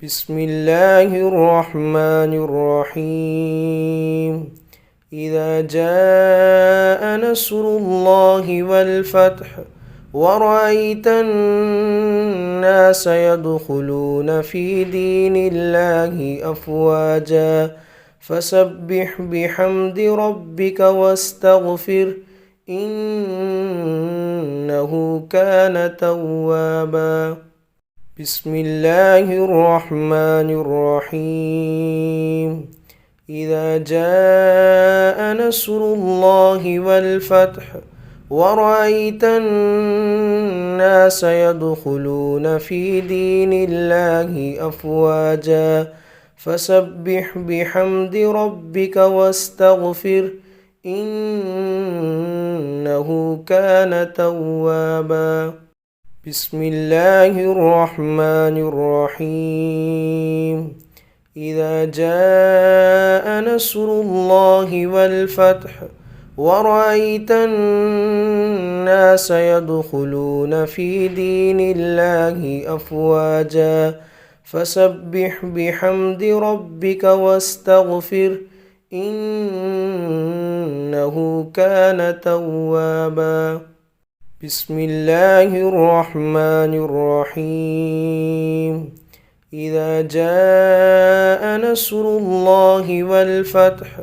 بسم الله الرحمن الرحيم. إذا جاء نصر الله والفتح ورأيت الناس يدخلون في دين الله أفواجا فسبح بحمد ربك واستغفر إنه كان توابا. بسم الله الرحمن الرحيم. إذا جاء نصر الله والفتح ورأيت الناس يدخلون في دين الله أفواجا فسبح بحمد ربك واستغفر إنه كان توابا. بسم الله الرحمن الرحيم. إذا جاء نصر الله والفتح ورأيت الناس يدخلون في دين الله أفواجا فسبح بحمد ربك واستغفر إنه كان توابا. بسم الله الرحمن الرحيم. إذا جاء نصر الله والفتح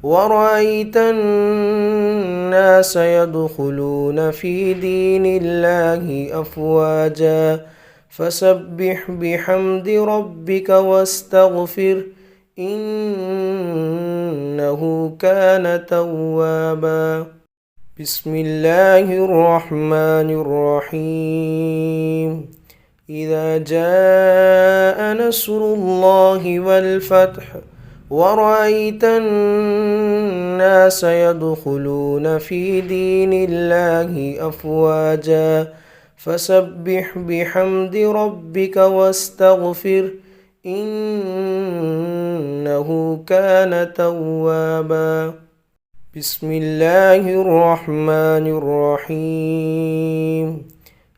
ورأيت الناس يدخلون في دين الله أفواجا فسبح بحمد ربك واستغفر إنه كان توابا. بسم الله الرحمن الرحيم. إذا جاء نصر الله والفتح ورأيت الناس يدخلون في دين الله أفواجا فسبح بحمد ربك واستغفر إنه كان توابا. بسم الله الرحمن الرحيم.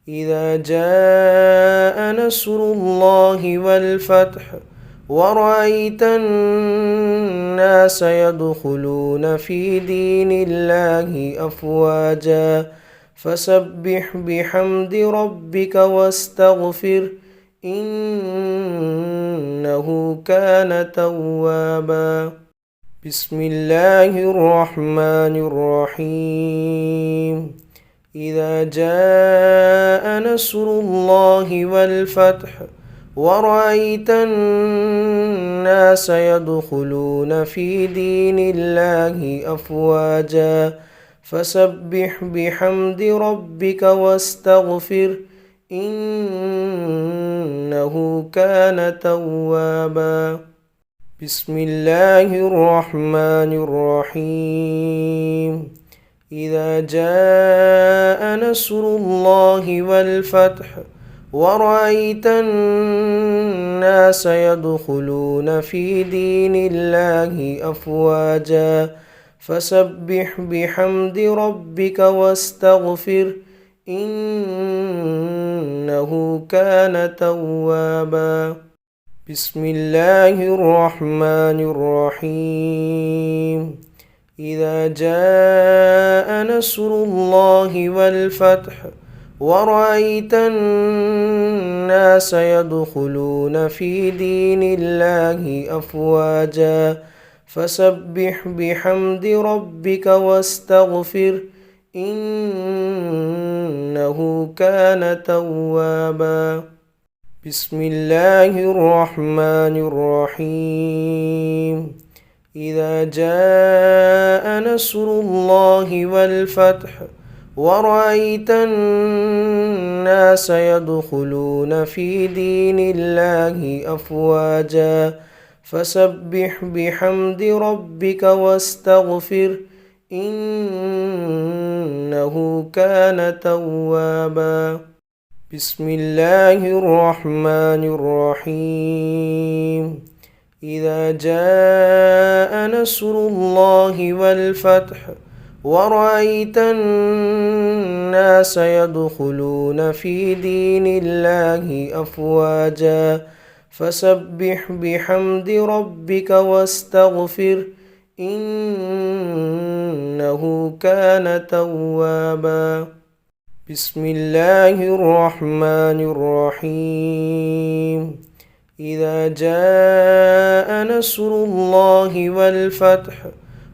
إذا جاء نصر الله والفتح ورأيت الناس يدخلون في دين الله أفواجا فسبح بحمد ربك واستغفر إنه كان توابا. بسم الله الرحمن الرحيم. إذا جاء نصر الله والفتح ورأيت الناس يدخلون في دين الله أفواجا فسبح بحمد ربك واستغفر إنه كان توابا. بسم الله الرحمن الرحيم. إذا جاء نصر الله والفتح ورأيت الناس يدخلون في دين الله أفواجا فسبح بحمد ربك واستغفر إنه كان توابا. بسم الله الرحمن الرحيم. إذا جاء نصر الله والفتح ورأيت الناس يدخلون في دين الله أفواجا فسبح بحمد ربك واستغفر إنه كان توابا. بسم الله الرحمن الرحيم. إذا جاء نصر الله والفتح ورأيت الناس يدخلون في دين الله أفواجا فسبح بحمد ربك واستغفر إنه كان توابا. بسم الله الرحمن الرحيم. إذا جاء نصر الله والفتح ورأيت الناس يدخلون في دين الله أفواجا فسبح بحمد ربك واستغفر إنه كان توابا. بسم الله الرحمن الرحيم. إذا جاء نصر الله والفتح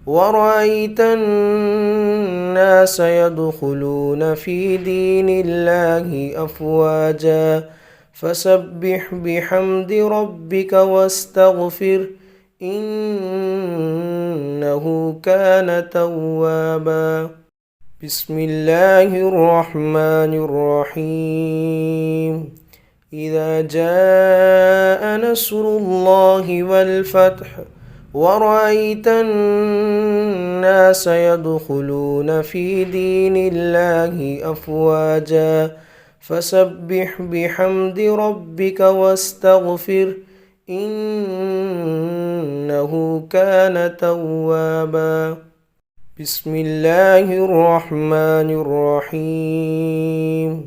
ورأيت الناس يدخلون في دين الله أفواجا فسبح بحمد ربك واستغفر إنه كان توابا. بسم الله الرحمن الرحيم. إذا جاء نصر الله والفتح ورأيت الناس يدخلون في دين الله أفواجا فسبح بحمد ربك واستغفر إنه كان توابا. بسم الله الرحمن الرحيم.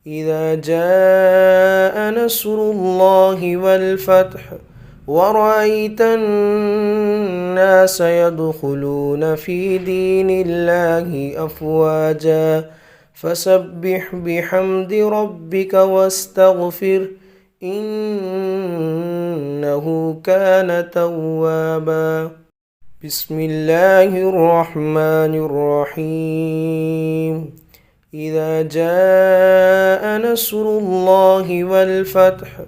إذا جاء نصر الله والفتح ورأيت الناس يدخلون في دين الله أفواجا فسبح بحمد ربك واستغفر إنه كان توابا. بسم الله الرحمن الرحيم. إذا جاء نصر الله والفتح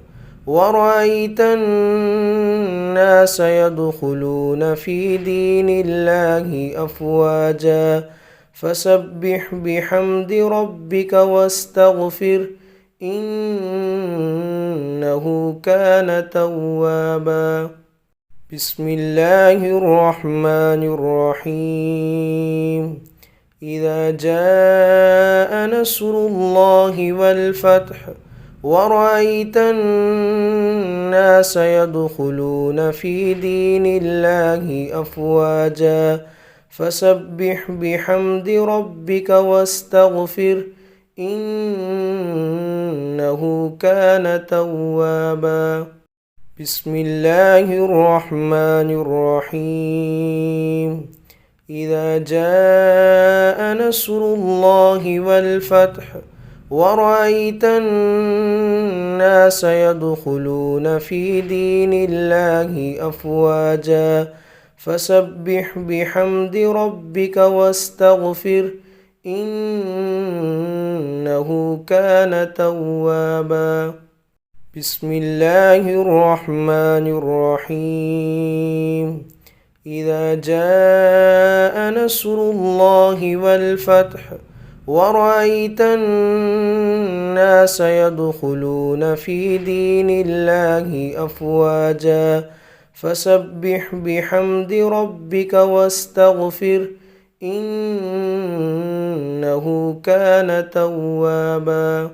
ورأيت الناس يدخلون في دين الله أفواجا فسبح بحمد ربك واستغفر إنه كان توابا. بسم الله الرحمن الرحيم. إذا جاء نصر الله والفتح ورأيت الناس يدخلون في دين الله أفواجا فسبح بحمد ربك واستغفر إنه كان توابا. بسم الله الرحمن الرحيم. إذا جاء نصر الله والفتح ورأيت الناس يدخلون في دين الله أفواجا فسبح بحمد ربك واستغفر إنه كان توابا. بسم الله الرحمن الرحيم. إذا جاء نصر الله والفتح ورأيت الناس يدخلون في دين الله أفواجا فسبح بحمد ربك واستغفر إنه كان توابا.